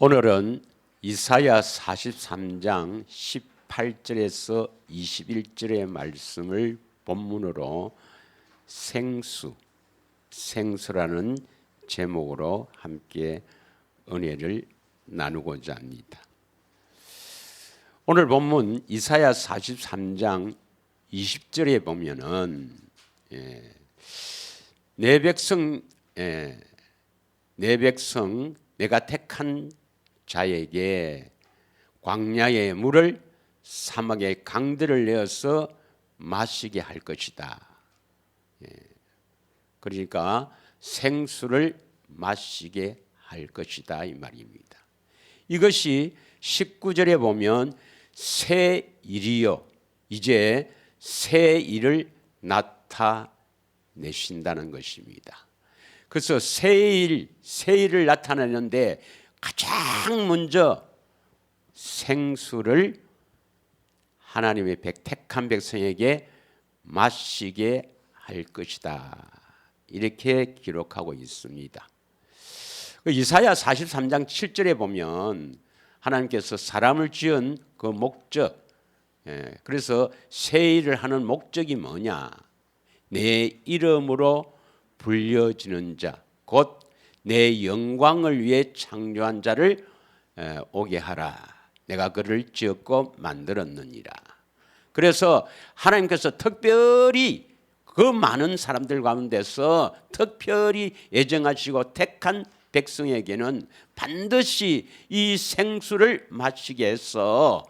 오늘은 이사야 43장 18절에서 21절의 말씀을 본문으로 생수라는 제목으로 함께 은혜를 나누고자 합니다. 오늘 본문 이사야 43장 20절에 보면은 내 백성 내가 택한 자에게 광야의 물을 사막의 강들을 내어서 마시게 할 것이다. 그러니까 생수를 마시게 할 것이다 이 말입니다. 이것이 19절에 보면 새 일이요 이제 새 일을 나타내신다는 것입니다. 그래서 새 일을 나타내는데 가장 먼저 생수를 하나님의 택한 백성에게 마시게 할 것이다. 이렇게 기록하고 있습니다. 이사야 43장 7절에 보면 하나님께서 사람을 지은 그 목적, 그래서 새 일을 하는 목적이 뭐냐? 내 이름으로 불려지는 자, 곧 내 영광을 위해 창조한 자를 오게 하라. 내가 그를 지었고 만들었느니라. 그래서 하나님께서 특별히 그 많은 사람들 가운데서 특별히 예정하시고 택한 백성에게는 반드시 이 생수를 마시게 해서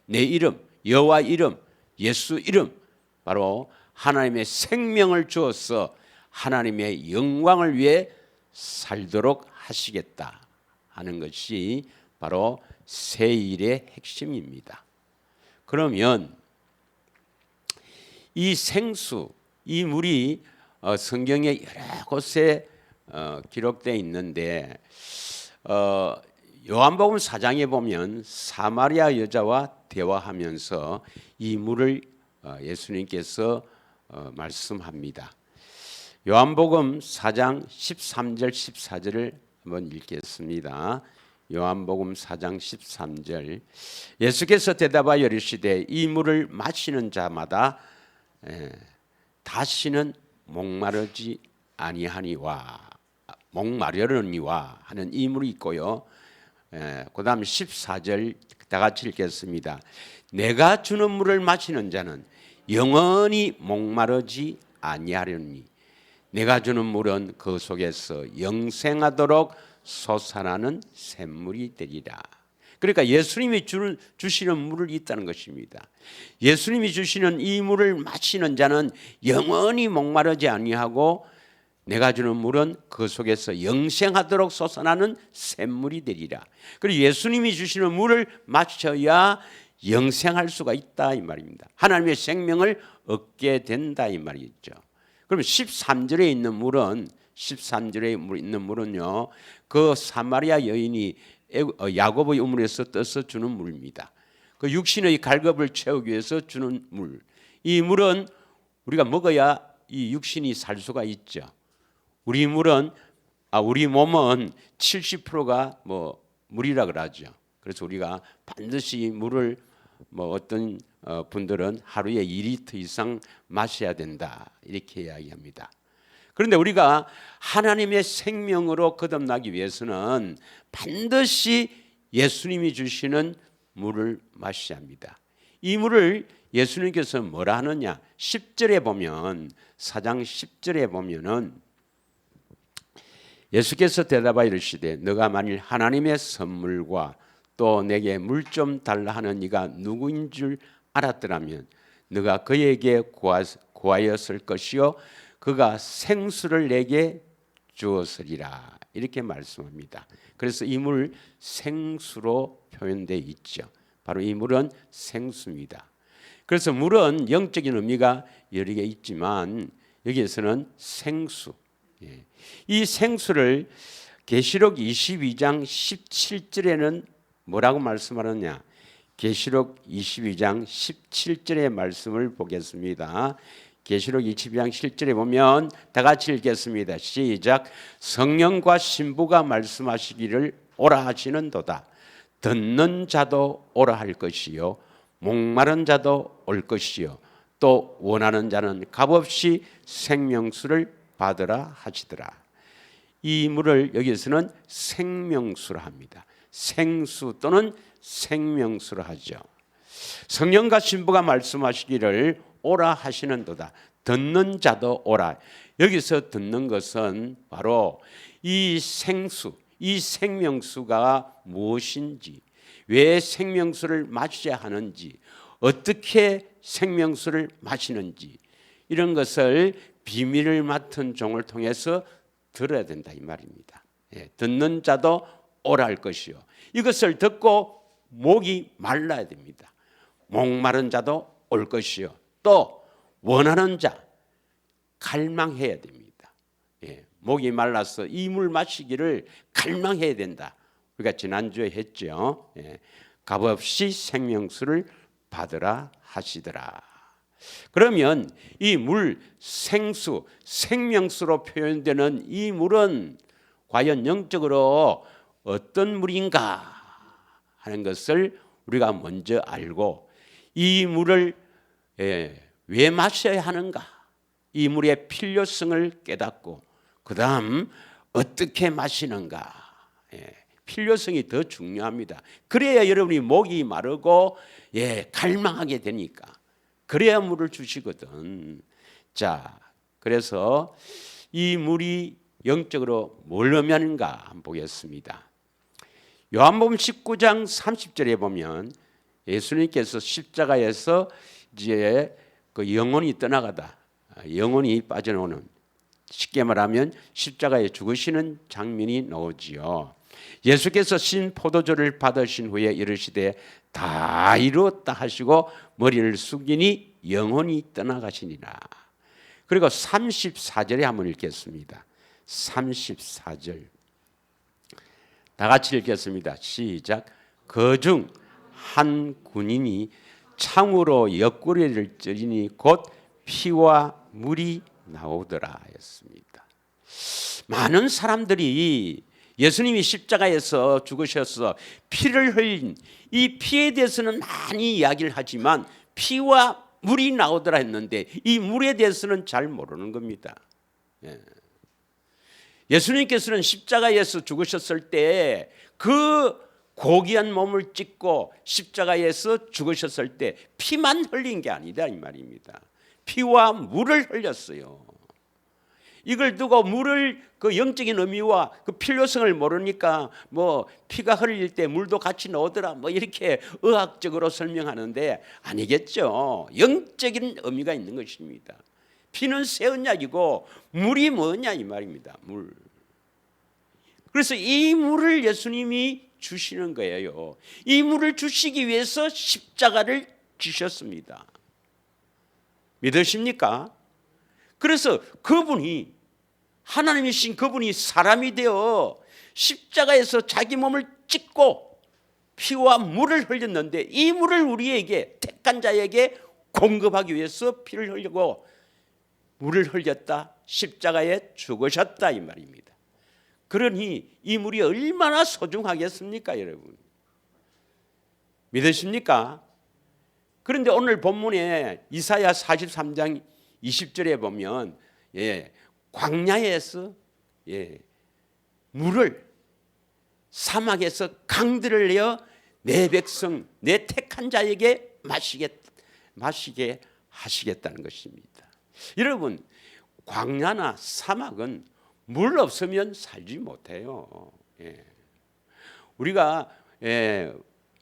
내 이름, 여호와 이름, 예수 이름, 바로 하나님의 생명을 주어서 하나님의 영광을 위해 살도록 하시겠다 하는 것이 바로 새 일의 핵심입니다. 그러면 이 생수, 이 물이 성경에 여러 곳에 기록되어 있는데 요한복음 4장에 보면 사마리아 여자와 대화하면서 이 물을 예수님께서 말씀합니다. 요한복음 4장 13절 14절을 한번 읽겠습니다. 요한복음 4장 13절 예수께서 대답하여 이르시되 이 물을 마시는 자마다 다시는 목마르지 아니하니와 목마르느니와 하는 이 물이 있고요. 그 다음 14절 다 같이 읽겠습니다. 내가 주는 물을 마시는 자는 영원히 목마르지 아니하려니 내가 주는 물은 그 속에서 영생하도록 솟아나는 샘물이 되리라. 그러니까 예수님이 주시는 물을 있다는 것입니다. 예수님이 주시는 이 물을 마시는 자는 영원히 목마르지 아니하고 내가 주는 물은 그 속에서 영생하도록 솟아나는 샘물이 되리라. 그리고 예수님이 주시는 물을 마셔야 영생할 수가 있다 이 말입니다. 하나님의 생명을 얻게 된다 이 말이죠. 그럼 13절에 있는 물은 그 사마리아 여인이 야곱의 우물에서 떠서 주는 물입니다. 그 육신의 갈급을 채우기 위해서 주는 물. 이 물은 우리가 먹어야 이 육신이 살 수가 있죠. 우리 몸은 70%가 물이라 그러죠. 그래서 우리가 반드시 물을 어떤 분들은 하루에 2리터 이상 마셔야 된다 이렇게 이야기합니다. 그런데 우리가 하나님의 생명으로 거듭나기 위해서는 반드시 예수님이 주시는 물을 마셔야 합니다. 이 물을 예수님께서 뭐라 하느냐? 10절에 보면 4장 10절에 보면은 예수께서 대답하여 이르시되 너가 만일 하나님의 선물과 또 내게 물 좀 달라 하는 이가 누구인 줄 알았더라면 너가 그에게 구하였을 것이요 그가 생수를 내게 주었으리라 이렇게 말씀합니다. 그래서 이 물 생수로 표현되어 있죠. 바로 이 물은 생수입니다. 그래서 물은 영적인 의미가 여러 개 있지만 여기에서는 생수, 이 생수를 계시록 22장 17절에는 뭐라고 말씀하느냐? 계시록 22장 17절의 말씀을 보겠습니다. 계시록 22장 7절에 보면 다 같이 읽겠습니다. 시작. 성령과 신부가 말씀하시기를 오라 하시는도다. 듣는 자도 오라 할 것이요 목마른 자도 올 것이요 또 원하는 자는 값없이 생명수를 받으라 하시더라. 이 물을 여기서는 생명수라 합니다. 생수 또는 생명수라 하죠. 성령과 신부가 말씀하시기를 오라 하시는도다. 듣는 자도 오라. 여기서 듣는 것은 바로 이 생수, 이 생명수가 무엇인지, 왜 생명수를 마셔야 하는지, 어떻게 생명수를 마시는지 이런 것을 비밀을 맡은 종을 통해서 들어야 된다 이 말입니다. 듣는 자도 오라 할 것이요. 이것을 듣고 목이 말라야 됩니다. 목마른 자도 올 것이요. 또 원하는 자 갈망해야 됩니다. 목이 말라서 이 물 마시기를 갈망해야 된다. 우리가 지난주에 했죠. 값없이 생명수를 받으라 하시더라. 그러면 이 물 생수, 생명수로 표현되는 이 물은 과연 영적으로 어떤 물인가 하는 것을 우리가 먼저 알고 이 물을 왜 마셔야 하는가, 이 물의 필요성을 깨닫고 그 다음 어떻게 마시는가, 필요성이 더 중요합니다. 그래야 여러분이 목이 마르고 갈망하게 되니까 그래야 물을 주시거든. 자, 그래서 이 물이 영적으로 뭘 의미하는가 한번 보겠습니다. 요한복음 19장 30절에 보면 예수님께서 십자가에서 이제 그 영혼이 떠나가다, 영혼이 빠져나오는, 쉽게 말하면 십자가에 죽으시는 장면이 나오지요. 예수께서 신 포도주를 받으신 후에 이르시되 다 이루었다 하시고 머리를 숙이니 영혼이 떠나가시니라. 그리고 34절에 한번 읽겠습니다. 34절 다 같이 읽겠습니다. 시작. 그중 한 군인이 창으로 옆구리를 찌르니 곧 피와 물이 나오더라 했습니다. 많은 사람들이 예수님이 십자가에서 죽으셔서 피를 흘린 이 피에 대해서는 많이 이야기를 하지만 피와 물이 나오더라 했는데 이 물에 대해서는 잘 모르는 겁니다. 예수님께서는 십자가에서 죽으셨을 때 그 고귀한 몸을 찢고 십자가에서 죽으셨을 때 피만 흘린 게 아니다 이 말입니다. 피와 물을 흘렸어요. 이걸 두고 물을 그 영적인 의미와 그 필요성을 모르니까 뭐 피가 흘릴 때 물도 같이 나오더라 뭐 이렇게 의학적으로 설명하는데 아니겠죠. 영적인 의미가 있는 것입니다. 피는 새 언약이고 물이 뭐냐 이 말입니다. 물. 그래서 이 물을 예수님이 주시는 거예요. 이 물을 주시기 위해서 십자가를 지셨습니다. 믿으십니까? 그래서 그분이 하나님이신 그분이 사람이 되어 십자가에서 자기 몸을 찢고 피와 물을 흘렸는데 이 물을 우리에게 택한 자에게 공급하기 위해서 피를 흘리고 물을 흘렸다. 십자가에 죽으셨다 이 말입니다. 그러니 이 물이 얼마나 소중하겠습니까 여러분? 믿으십니까? 그런데 오늘 본문에 이사야 43장 20절에 보면 광야에서 물을 사막에서 강들을 내어 내 백성 내 택한 자에게 마시게 하시겠다는 것입니다. 여러분 광야나 사막은 물 없으면 살지 못해요. 우리가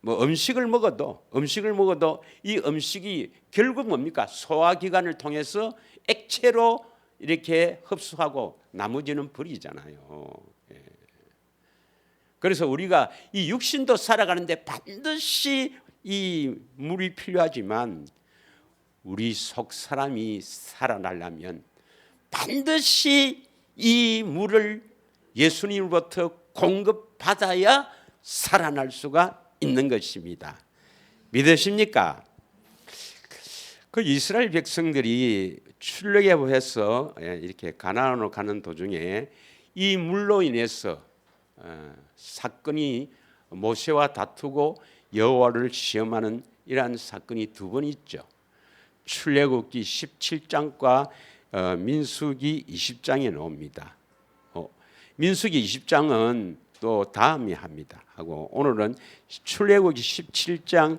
뭐 음식을 먹어도 이 음식이 결국 뭡니까? 소화기관을 통해서 액체로 이렇게 흡수하고 나머지는 버리잖아요. 그래서 우리가 이 육신도 살아가는데 반드시 이 물이 필요하지만 우리 속 사람이 살아나려면 반드시 이 물을 예수님으로부터 공급받아야 살아날 수가 있는 것입니다. 믿으십니까? 그 이스라엘 백성들이 출애굽해서 이렇게 가나안으로 가는 도중에 이 물로 인해서 사건이 모세와 다투고 여호와를 시험하는 이러한 사건이 두 번 있죠. 출애굽기 17장과 민수기 20장에 나옵니다. 민수기 20장은 또 다음에 합니다. 하고 오늘은 출애굽기 17장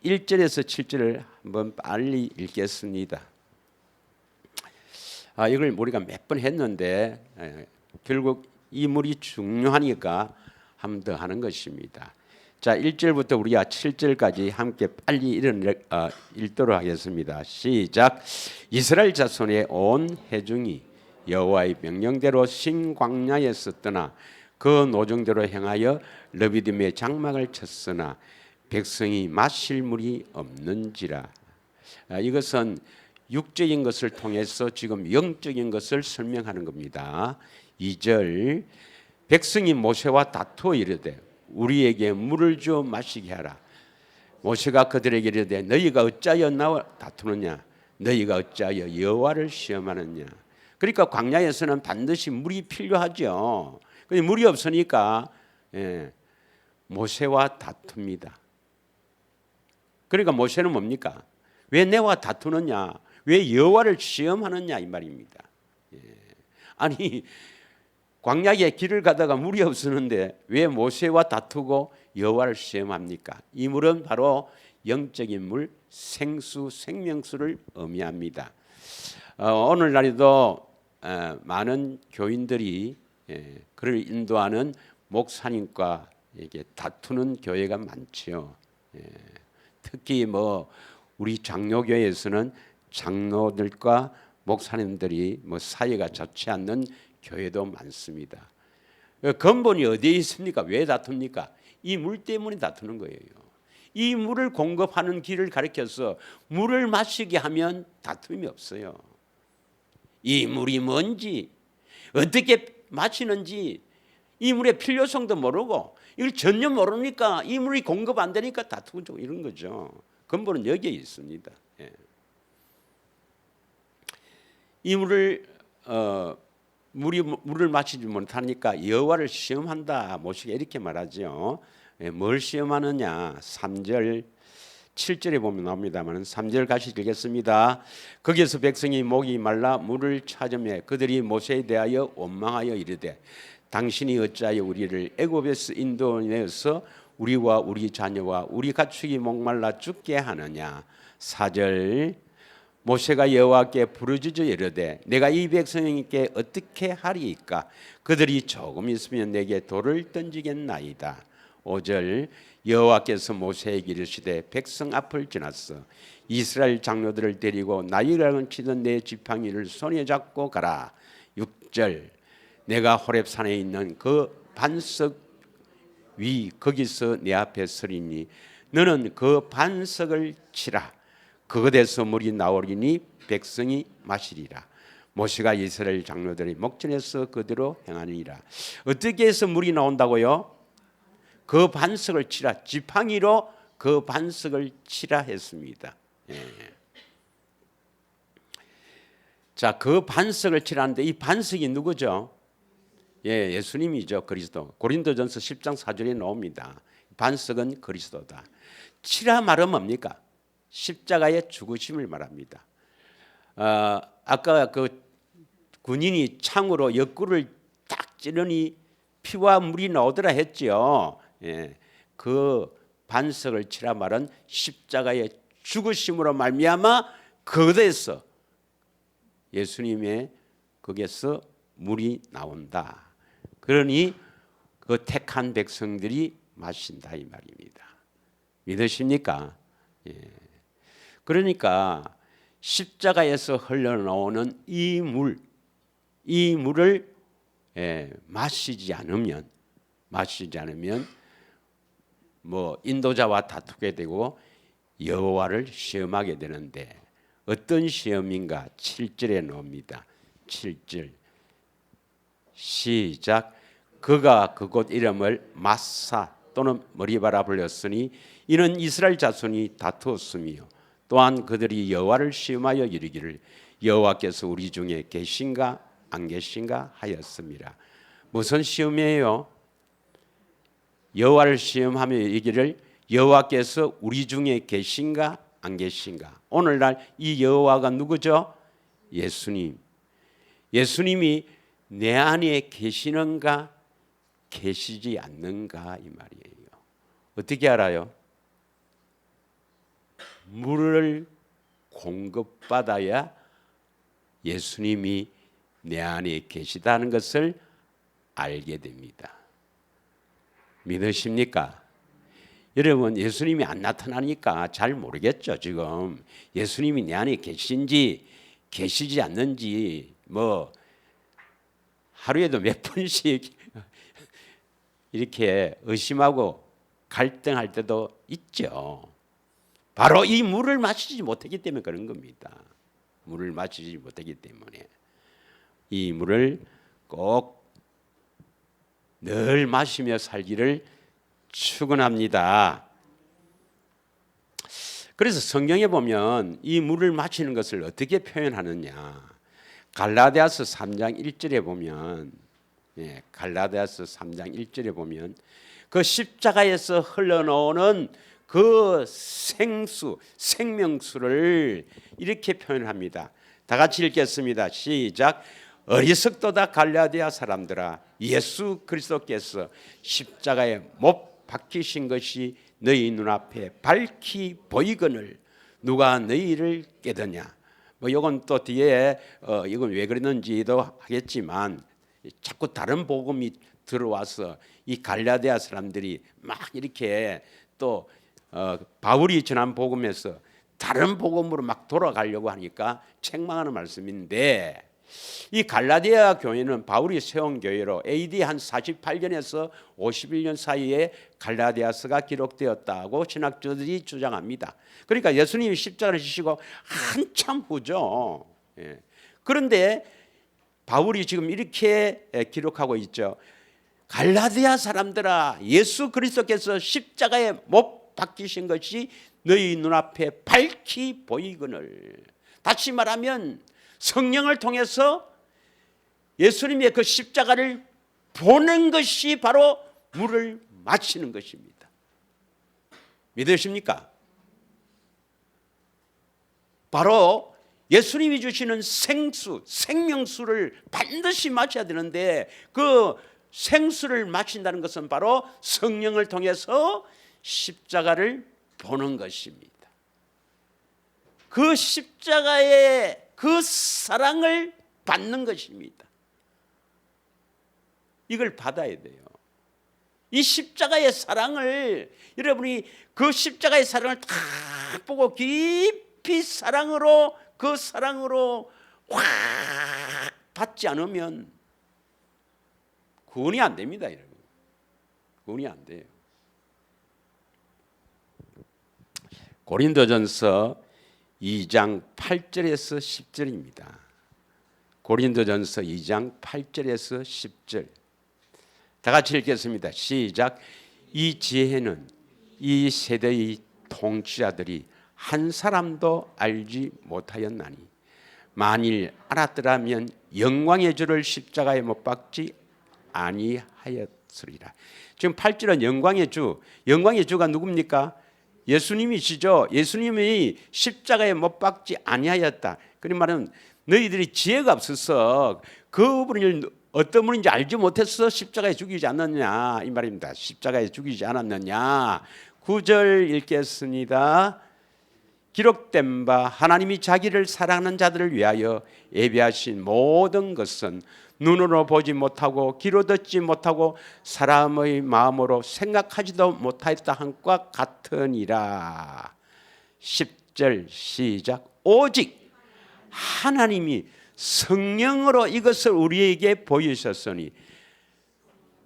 1절에서 7절을 한번 빨리 읽겠습니다. 이걸 우리가 몇 번 했는데 결국 이 물이 중요하니까 한 번 더 하는 것입니다. 자, 1절부터 우리가 7절까지 함께 빨리 읽도록 하겠습니다. 시작. 이스라엘 자손의 온 회중이 여호와의 명령대로 신광야에서 떠나 그 노정대로 행하여 르비딤의 장막을 쳤으나 백성이 마실 물이 없는지라. 이것은 육적인 것을 통해서 지금 영적인 것을 설명하는 겁니다. 2절. 백성이 모세와 다투어 이르되 우리에게 물을 주어 마시게 하라. 모세가 그들에게 이르되 너희가 어찌하여 나와 다투느냐, 너희가 어찌하여 여호와를 시험하느냐. 그러니까 광야에서는 반드시 물이 필요하죠. 근데 물이 없으니까 모세와 다툽니다. 그러니까 모세는 뭡니까? 왜 내와 다투느냐, 왜 여호와를 시험하느냐 이 말입니다. 아니 광야에 길을 가다가 물이 없었는데 왜 모세와 다투고 여호와를 시험합니까? 이 물은 바로 영적인 물, 생수, 생명수를 의미합니다. 오늘날에도 많은 교인들이 그를 인도하는 목사님과 이게 다투는 교회가 많지요. 특히 우리 장로교회에서는 장로들과 목사님들이 사이가 좋지 않는 교회도 많습니다. 근본이 어디에 있습니까? 왜 다툽니까? 이 물 때문에 다투는 거예요. 이 물을 공급하는 길을 가리켜서 물을 마시게 하면 다툼이 없어요. 이 물이 뭔지, 어떻게 마시는지, 이 물의 필요성도 모르고 이걸 전혀 모르니까 이 물이 공급 안 되니까 다투고 이런 거죠. 근본은 여기에 있습니다. 이 물을 마시지 못하니까 여호와를 시험한다. 모세가 이렇게 말하죠. 뭘 시험하느냐? 3절 7절에 보면 나옵니다만 3절 같이 읽겠습니다. 거기에서 백성이 목이 말라 물을 찾으며 그들이 모세에 대하여 원망하여 이르되 당신이 어찌하여 우리를 애굽에서 인도내어서 우리와 우리 자녀와 우리 가축이 목말라 죽게 하느냐. 4절 모세가 여호와께 부르짖어 이르되 내가 이 백성에게 어떻게 하리이까? 그들이 조금 있으면 내게 돌을 던지겠나이다. 5절 여호와께서 모세에게 이르시되 백성 앞을 지나서 이스라엘 장로들을 데리고 나일강을 치던 내 지팡이를 손에 잡고 가라. 6절 내가 호렙산에 있는 그 반석 위 거기서 내 앞에 서리니 너는 그 반석을 치라. 그것에서 물이 나오리니 백성이 마시리라. 모세가 이스라엘 장로들의 목전에서 그대로 행하니라. 어떻게 해서 물이 나온다고요? 그 반석을 치라. 지팡이로 그 반석을 치라 했습니다. 자, 그 반석을 치라는데 이 반석이 누구죠? 예수님이죠. 그리스도. 고린도전서 10장 4절에 나옵니다. 반석은 그리스도다. 치라 말은 뭡니까? 십자가의 죽으심을 말합니다. 아까 그 군인이 창으로 옆구리를 딱 찌르니 피와 물이 나오더라 했지요. 그 반석을 치라 말은 십자가의 죽으심으로 말미암아 그것에서 예수님의 거기에서 물이 나온다. 그러니 그 택한 백성들이 마신다 이 말입니다. 믿으십니까? 그러니까 십자가에서 흘러나오는 이 물을 마시지 않으면 인도자와 다투게 되고 여호와를 시험하게 되는데 어떤 시험인가? 7절에 나옵니다. 7절 시작. 그가 그곳 이름을 마사 또는 머리바라 불렸으니 이는 이스라엘 자손이 다투었으며 또한 그들이 여호와를 시험하여 이르기를 여호와께서 우리 중에 계신가 안 계신가 하였습니다. 무슨 시험이에요? 여호와를 시험하며 이기를 여호와께서 우리 중에 계신가 안 계신가. 오늘날 이 여호와가 누구죠? 예수님. 예수님이 내 안에 계시는가 계시지 않는가 이 말이에요. 어떻게 알아요? 물을 공급받아야 예수님이 내 안에 계시다는 것을 알게 됩니다. 믿으십니까? 여러분, 예수님이 안 나타나니까 잘 모르겠죠. 지금 예수님이 내 안에 계신지 계시지 않는지 뭐 하루에도 몇 번씩 이렇게 의심하고 갈등할 때도 있죠. 바로 이 물을 마시지 못하기 때문에 그런 겁니다. 물을 마시지 못하기 때문에 이 물을 꼭 늘 마시며 살기를 축원합니다. 그래서 성경에 보면 이 물을 마시는 것을 어떻게 표현하느냐. 갈라디아서 3장 1절에 보면 갈라디아서 3장 1절에 보면 그 십자가에서 흘러나오는 그 생수, 생명수를 이렇게 표현합니다. 다 같이 읽겠습니다. 시작. 어리석도다 갈라디아 사람들아, 예수 그리스도께서 십자가에 못 박히신 것이 너희 눈앞에 밝히 보이거늘 누가 너희를 깨드냐. 뭐 이건 또 뒤에 이건 왜 그랬는지도 하겠지만 자꾸 다른 복음이 들어와서 이 갈라디아 사람들이 막 이렇게 또 바울이 전한 복음에서 다른 복음으로 막 돌아가려고 하니까 책망하는 말씀인데, 이 갈라디아 교회는 바울이 세운 교회로 AD 한 48년에서 51년 사이에 갈라디아서가 기록되었다고 신학자들이 주장합니다. 그러니까 예수님이 십자가를 지시고 한참 후죠. 그런데 바울이 지금 이렇게 기록하고 있죠. 갈라디아 사람들아, 예수 그리스도께서 십자가에 못 박히신 것이 너희 눈앞에 밝히 보이거늘. 다시 말하면 성령을 통해서 예수님의 그 십자가를 보는 것이 바로 물을 마시는 것입니다. 믿으십니까? 바로 예수님이 주시는 생수, 생명수를 반드시 마셔야 되는데 그 생수를 마신다는 것은 바로 성령을 통해서 십자가를 보는 것입니다. 그 십자가의 그 사랑을 받는 것입니다. 이걸 받아야 돼요. 이 십자가의 사랑을 여러분이 그 십자가의 사랑을 딱 보고 깊이 사랑으로 그 사랑으로 확 받지 않으면 구원이 안 됩니다, 여러분. 구원이 안 돼요. 고린도전서 2장 8절에서 10절입니다. 고린도전서 2장 8절에서 10절. 다 같이 읽겠습니다. 시작. 이 지혜는 이 세대의 통치자들이 한 사람도 알지 못하였나니 만일 알았더라면 영광의 주를 십자가에 못 박지 아니하였으리라. 지금 8절은 영광의 주. 영광의 주가 누굽니까? 예수님이시죠. 예수님이 십자가에 못 박지 아니하였다. 그런 말은 너희들이 지혜가 없어서 그분을 어떤 분인지 알지 못해서 십자가에 죽이지 않았느냐 이 말입니다. 십자가에 죽이지 않았느냐. 9절 읽겠습니다. 기록된 바 하나님이 자기를 사랑하는 자들을 위하여 예비하신 모든 것은 눈으로 보지 못하고 귀로 듣지 못하고 사람의 마음으로 생각하지도 못하였다 함과 같으니라. 10절 시작. 오직 하나님이 성령으로 이것을 우리에게 보이셨으니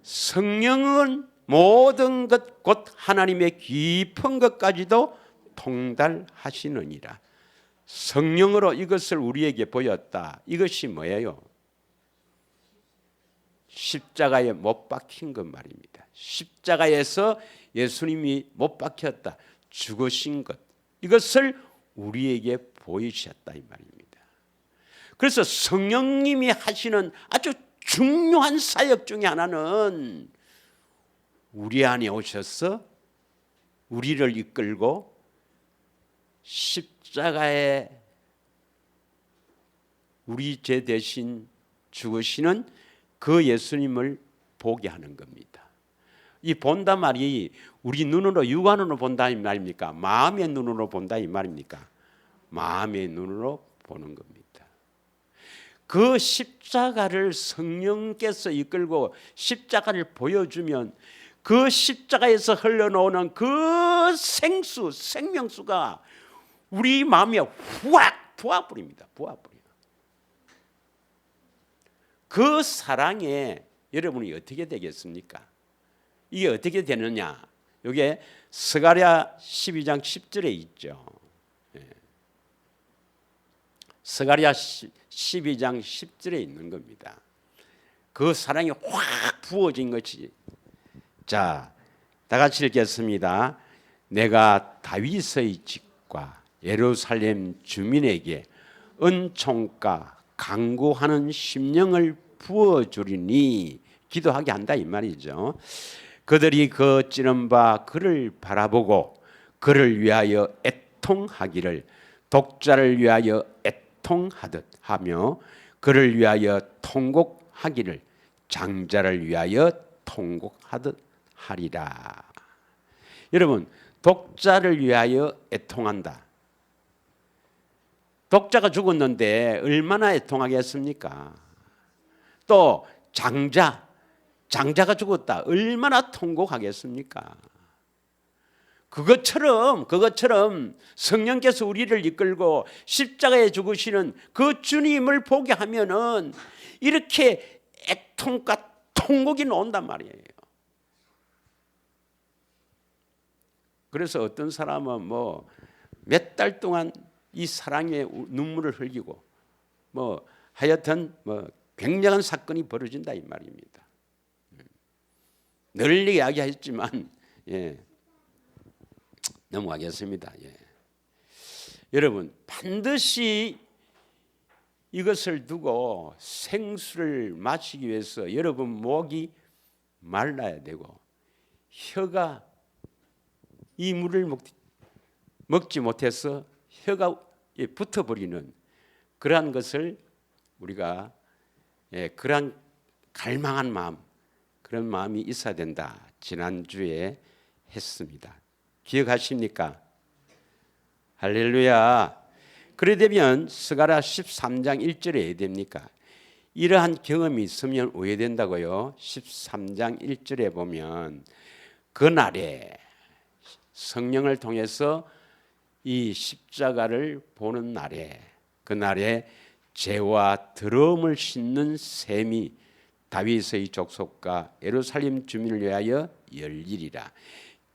성령은 모든 것 곧 하나님의 깊은 것까지도 통달하시느니라. 성령으로 이것을 우리에게 보였다. 이것이 뭐예요? 십자가에 못 박힌 것 말입니다. 십자가에서 예수님이 못 박혔다. 죽으신 것. 이것을 우리에게 보이셨다 이 말입니다. 그래서 성령님이 하시는 아주 중요한 사역 중에 하나는 우리 안에 오셔서 우리를 이끌고 십자가에 우리 죄 대신 죽으시는 그 예수님을 보게 하는 겁니다. 이 본다 말이 우리 눈으로 육안으로 본다 이 말입니까? 마음의 눈으로 본다 이 말입니까? 마음의 눈으로 보는 겁니다. 그 십자가를 성령께서 이끌고 십자가를 보여주면 그 십자가에서 흘러나오는 그 생수, 생명수가 우리 마음에 후악 부어버립니다. 부어버려요. 그 사랑에 여러분이 어떻게 되겠습니까? 이게 어떻게 되느냐? 이게 스가랴 12장 10절에 있죠. 스가랴 12장 10절에 있는 겁니다. 그 사랑이 확 부어진 것이. 자, 다 같이 읽겠습니다. 내가 다윗의 집과 예루살렘 주민에게 은총과 강구하는 심령을 부어주리니 기도하게 한다 이 말이죠. 그들이 그 찌른 바 그를 바라보고 그를 위하여 애통하기를 독자를 위하여 애통하듯 하며 그를 위하여 통곡하기를 장자를 위하여 통곡하듯 하리라. 여러분, 독자를 위하여 애통한다. 독자가 죽었는데 얼마나 애통하겠습니까? 또 장자가 죽었다. 얼마나 통곡하겠습니까? 그것처럼 성령께서 우리를 이끌고 십자가에 죽으시는 그 주님을 보게 하면은 이렇게 애통과 통곡이 나온단 말이에요. 그래서 어떤 사람은 뭐 몇 달 동안 이 사랑에 눈물을 흘리고 뭐 하여튼 뭐 굉장한 사건이 벌어진다 이 말입니다. 널리 이야기했지만 넘어가겠습니다. 여러분 반드시 이것을 두고 생수를 마시기 위해서 여러분 목이 말라야 되고 혀가 이 물을 먹지 못해서 혀가 붙어버리는 그러한 것을 우리가 그러한 갈망한 마음 그런 마음이 있어야 된다. 지난주에 했습니다. 기억하십니까? 할렐루야. 그래 되면 스가랴 13장 1절에 해야 됩니까? 이러한 경험이 있으면 오해된다고요. 13장 1절에 보면 그날에 성령을 통해서 이 십자가를 보는 날에 그날에 죄와 더러움을 씻는 셈이 다윗의 족속과 예루살렘 주민을 위하여 열리리라.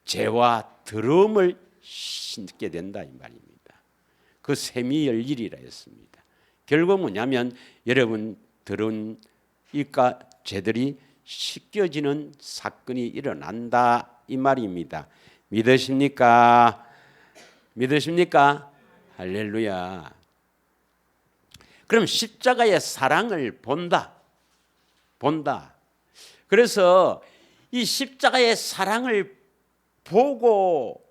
죄와 더러움을 씻게 된다 이 말입니다. 그 셈이 열리리라 했습니다. 결국 뭐냐면 여러분 더러운 이과 죄들이 씻겨지는 사건이 일어난다 이 말입니다. 믿으십니까? 믿으십니까? 할렐루야. 그럼 십자가의 사랑을 본다. 그래서 이 십자가의 사랑을 보고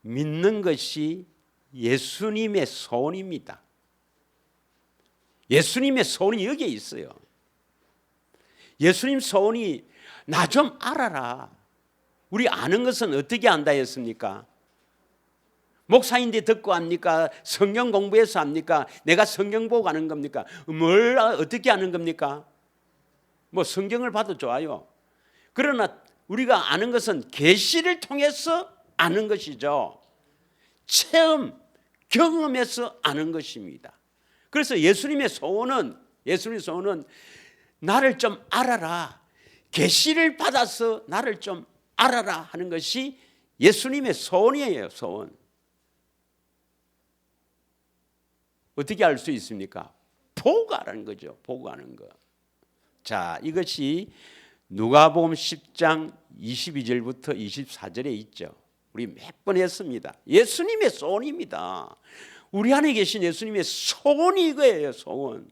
믿는 것이 예수님의 소원입니다. 예수님의 소원이 여기에 있어요. 예수님 소원이 나 좀 알아라. 우리 아는 것은 어떻게 안다 했습니까? 목사인데 듣고 압니까? 성경 공부해서 압니까? 내가 성경 보고 아는 겁니까? 뭘 어떻게 아는 겁니까? 뭐 성경을 봐도 좋아요. 그러나 우리가 아는 것은 계시를 통해서 아는 것이죠. 체험, 경험해서 아는 것입니다. 그래서 예수님의 소원은 나를 좀 알아라. 계시를 받아서 나를 좀 알아라 하는 것이 예수님의 소원이에요. 소원. 어떻게 알 수 있습니까? 보고 아는 거죠. 보고 아는 거. 자, 이것이 누가복음 10장 22절부터 24절에 있죠. 우리 몇 번 했습니다. 예수님의 소원입니다. 우리 안에 계신 예수님의 소원이 이거예요. 소원.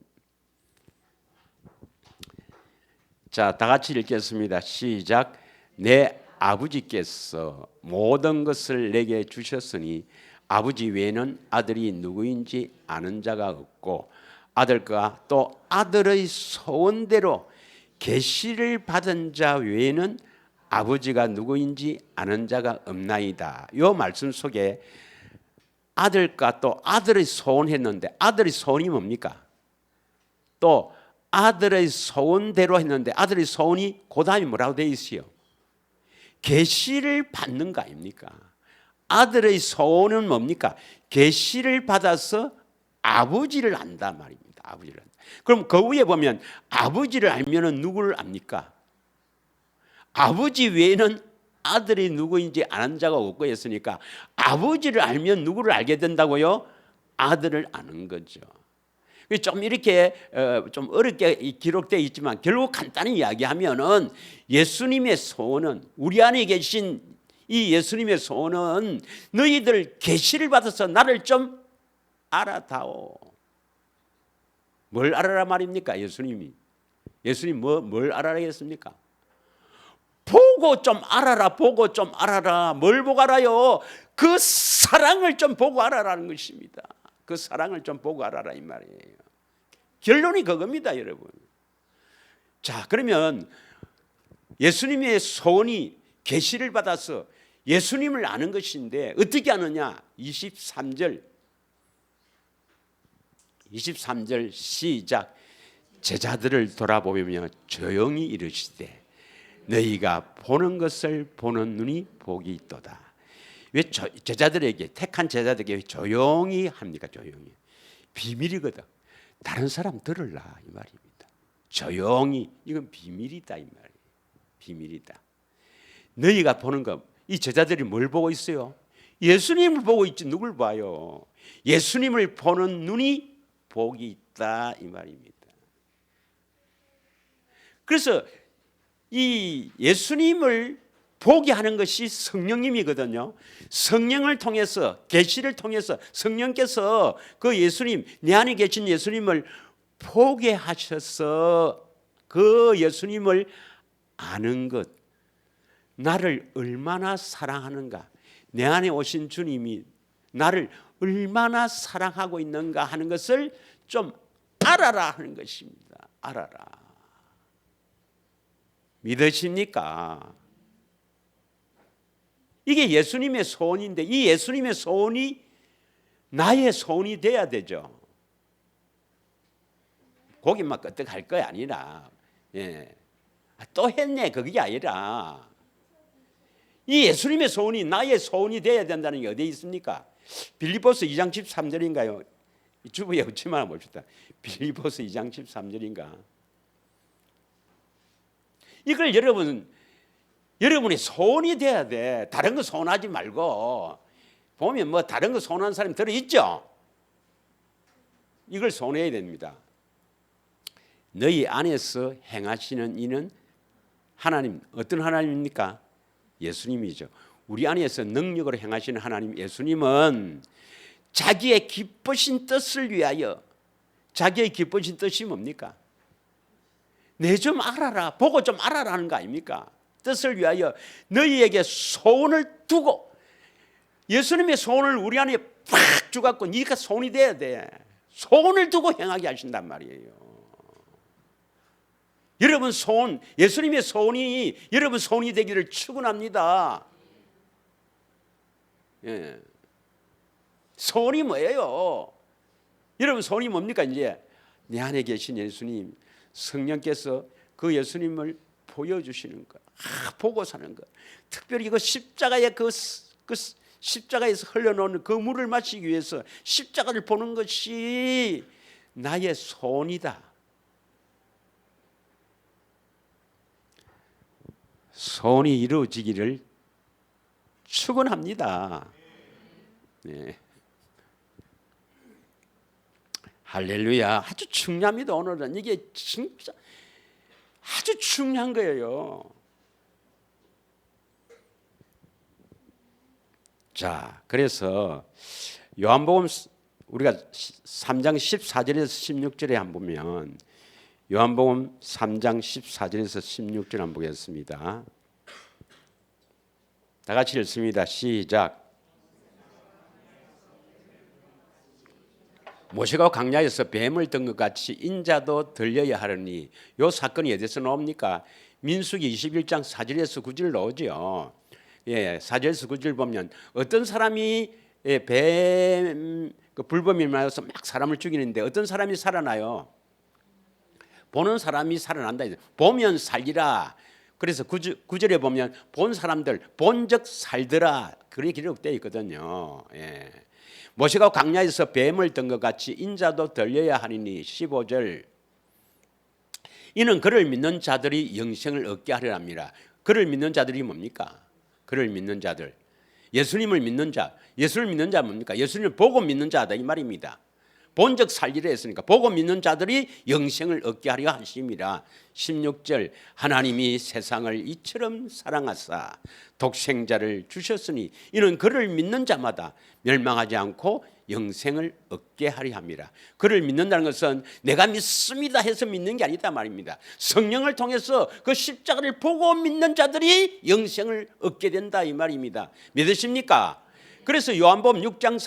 자, 다 같이 읽겠습니다. 시작. 내 아버지께서 모든 것을 내게 주셨으니 아버지 외에는 아들이 누구인지 아는 자가 없고 아들과 또 아들의 소원대로 계시를 받은 자 외에는 아버지가 누구인지 아는 자가 없나이다. 이 말씀 속에 아들과 또 아들의 소원했는데 아들의 소원이 뭡니까? 또 아들의 소원대로 했는데 아들의 소원이 그 다음에 뭐라고 되어 있어요? 계시를 받는 거 아닙니까? 아들의 소원은 뭡니까? 계시를 받아서 아버지를 안다 말입니다. 아버지를 안다. 그럼 그 위에 보면 아버지를 알면은 누구를 압니까? 아버지 외에는 아들이 누구인지 아는 자가 없고 했으니까 아버지를 알면 누구를 알게 된다고요? 아들을 아는 거죠. 좀 이렇게 좀 어렵게 기록되어 있지만 결국 간단히 이야기하면은 예수님의 소원은 우리 안에 계신 이 예수님의 소원은 너희들 계시를 받아서 나를 좀 알아다오. 뭘 알아라 말입니까? 예수님 뭘 알아라 했습니까? 보고 좀 알아라. 보고 좀 알아라. 뭘 보고 알아요? 그 사랑을 좀 보고 알아라는 것입니다. 그 사랑을 좀 보고 알아라 이 말이에요. 결론이 그겁니다, 여러분. 자, 그러면 예수님의 소원이 계시를 받아서 예수님을 아는 것인데 어떻게 아느냐? 23절 시작. 제자들을 돌아보며 조용히 이르시되 너희가 보는 것을 보는 눈이 복이 있도다. 왜 제자들에게 택한 제자들에게 조용히 합니까? 조용히. 비밀이거든. 다른 사람 들을라 이 말입니다. 조용히. 이건 비밀이다 이 말이에요. 비밀이다. 너희가 보는 것. 이 제자들이 뭘 보고 있어요? 예수님을 보고 있지. 누굴 봐요? 예수님을 보는 눈이 복이 있다 이 말입니다. 그래서 이 예수님을 보게 하는 것이 성령님이거든요. 성령을 통해서 계시를 통해서 성령께서 그 예수님 내 안에 계신 예수님을 보게 하셔서 그 예수님을 아는 것. 나를 얼마나 사랑하는가. 내 안에 오신 주님이 나를 얼마나 사랑하고 있는가 하는 것을 좀 알아라 하는 것입니다. 알아라. 믿으십니까? 이게 예수님의 소원인데 이 예수님의 소원이 나의 소원이 돼야 되죠. 거기만 끄떡할 거 아니라 또 했네 그게 아니라 이 예수님의 소원이 나의 소원이 돼야 된다는 게 어디에 있습니까? 빌립보서 2장 13절인가요? 주부에 어찌만 봅시다. 빌립보서 2장 13절인가? 이걸 여러분의 소원이 돼야 돼. 다른 거 소원하지 말고 보면 뭐 다른 거 소원하는 사람이 들어있죠. 이걸 소원해야 됩니다. 너희 안에서 행하시는 이는 하나님, 어떤 하나님입니까? 예수님이죠. 우리 안에서 능력으로 행하시는 하나님 예수님은 자기의 기쁘신 뜻을 위하여, 자기의 기쁘신 뜻이 뭡니까? 내 좀 알아라, 보고 좀 알아라는 거 아닙니까? 뜻을 위하여 너희에게 소원을 두고, 예수님의 소원을 우리 안에 팍 주갖고 네가 소원이 돼야 돼. 소원을 두고 행하게 하신단 말이에요. 여러분 소원, 예수님의 소원이 여러분 소원이 되기를 축원합니다. 예. 소원이 뭐예요? 여러분 소원이 뭡니까? 이제 내 안에 계신 예수님, 성령께서 그 예수님을 보여주시는 것, 보고 사는 것. 특별히 그 십자가의 그 십자가에서 흘러놓는 그 물을 마시기 위해서 십자가를 보는 것이 나의 소원이다. 소원이 이루어지기를 축원합니다. 네. 할렐루야. 아주 중요합니다. 오늘은 이게 진짜 아주 중요한 거예요. 자, 그래서 요한복음 우리가 3장 14절에서 16절에 한번 보면 요한복음 3장 14절에서 16절 한번 보겠습니다. 다 같이 읽습니다. 시작. 모세가 광야에서 뱀을 든 것 같이 인자도 들려야 하려니 이 사건이 어디서 나옵니까? 민수기 21장 4절에서 9절 나오죠. 예, 4절에서 9절 보면 어떤 사람이 뱀 불법이 일어나서 막 사람을 죽이는데 어떤 사람이 살아나요? 보는 사람이 살아난다. 보면 살리라. 그래서 9절에 보면 본 사람들 본즉 살더라. 그렇게 기록되어 있거든요. 예. 모세가 광야에서 뱀을 든 것 같이 인자도 들려야 하리니 15절. 이는 그를 믿는 자들이 영생을 얻게 하려 합니다. 그를 믿는 자들이 뭡니까? 그를 믿는 자들. 예수님을 믿는 자. 예수를 믿는 자 뭡니까? 예수님을 보고 믿는 자다 이 말입니다. 본즉 살리라 했으니까 보고 믿는 자들이 영생을 얻게 하려 하심이라. 16절. 하나님이 세상을 이처럼 사랑하사 독생자를 주셨으니 이는 그를 믿는 자마다 멸망하지 않고 영생을 얻게 하려 함이라. 그를 믿는다는 것은 내가 믿습니다 해서 믿는 게 아니다 말입니다. 성령을 통해서 그 십자가를 보고 믿는 자들이 영생을 얻게 된다 이 말입니다. 믿으십니까? 그래서 요한복음 6장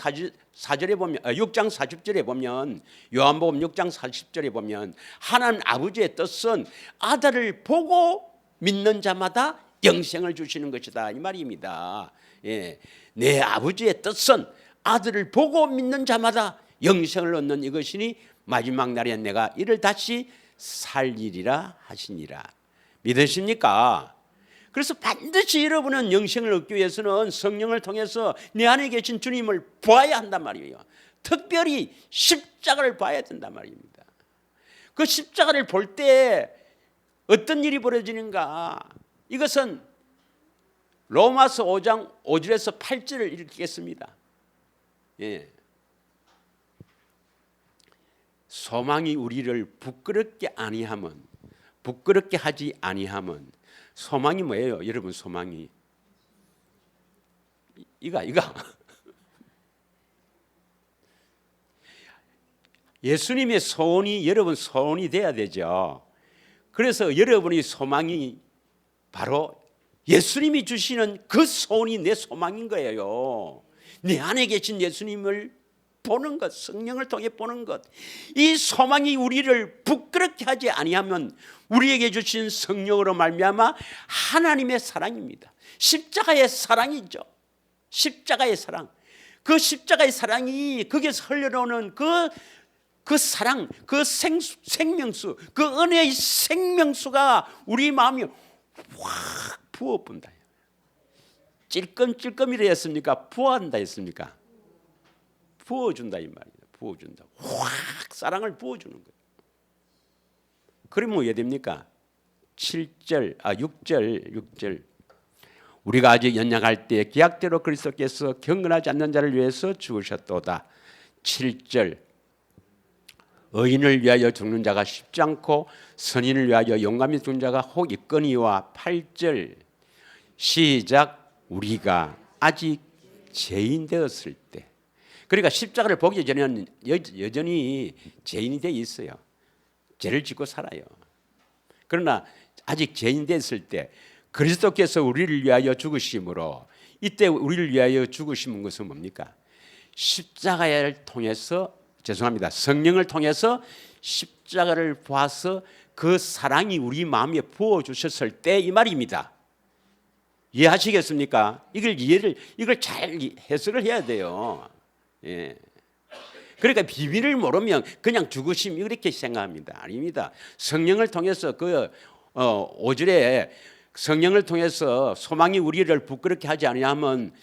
4절에 보면 6장 40절에 보면 요한복음 6장 40절에 보면 하나님 아버지의 뜻은 아들을 보고 믿는 자마다 영생을 주시는 것이다 이 말입니다. 예, 내 아버지의 뜻은 아들을 보고 믿는 자마다 영생을 얻는 이것이니 마지막 날에 내가 이를 다시 살리리라 하시니라. 믿으십니까? 그래서 반드시 여러분은 영생을 얻기 위해서는 성령을 통해서 내 안에 계신 주님을 보아야 한단 말이에요. 특별히 십자가를 봐야 된단 말입니다. 그 십자가를 볼 때 어떤 일이 벌어지는가? 이것은 로마서 5장 5절에서 8절을 읽겠습니다. 예. 소망이 우리를 부끄럽게 하지 아니함은 소망이 뭐예요? 여러분 소망이 이거 예수님의 소원이 여러분 소원이 돼야 되죠. 그래서 여러분의 소망이 바로 예수님이 주시는 그 소원이 내 소망인 거예요. 내 안에 계신 예수님을 보는 것, 성령을 통해 보는 것. 이 소망이 우리를 부끄럽게 하지 아니하면 우리에게 주신 성령으로 말미암아 하나님의 사랑입니다. 십자가의 사랑이죠. 십자가의 사랑. 그 십자가의 사랑이 거기서 흘러나오는 그 사랑, 그 생명수, 그 은혜의 생명수가 우리 마음이 확 부어본다. 찔끔찔끔이라 했습니까? 부어한다 했습니까? 부어준다 이 말이에요. 부어준다. 확 사랑을 부어주는 거예요. 그러면 왜 됩니까? 6절. 우리가 아직 연약할 때 기약대로 그리스도께서 경건하지 않는 자를 위해서 죽으셨도다. 7절. 의인을 위하여 죽는 자가 쉽지 않고 선인을 위하여 용감히 죽는 자가 혹 있거니와. 8절. 시작. 우리가 아직 죄인 되었을 때. 그러니까 십자가를 보기 전에는 여전히 죄인이 되어 있어요. 죄를 짓고 살아요. 그러나 아직 죄인 됐을 때 그리스도께서 우리를 위하여 죽으심으로, 이때 우리를 위하여 죽으신 것은 뭡니까? 십자가를 통해서, 성령을 통해서 십자가를 보아서 그 사랑이 우리 마음에 부어주셨을 때 이 말입니다. 이해하시겠습니까? 이걸 잘 해석을 해야 돼요. 예. 그러니까 비밀을 모르면 그냥 죽으심 이렇게 생각합니다. 아닙니다. 성령을 통해서 5절에 성령을 통해서 소망이 우리를 부끄럽게 하지 아니하면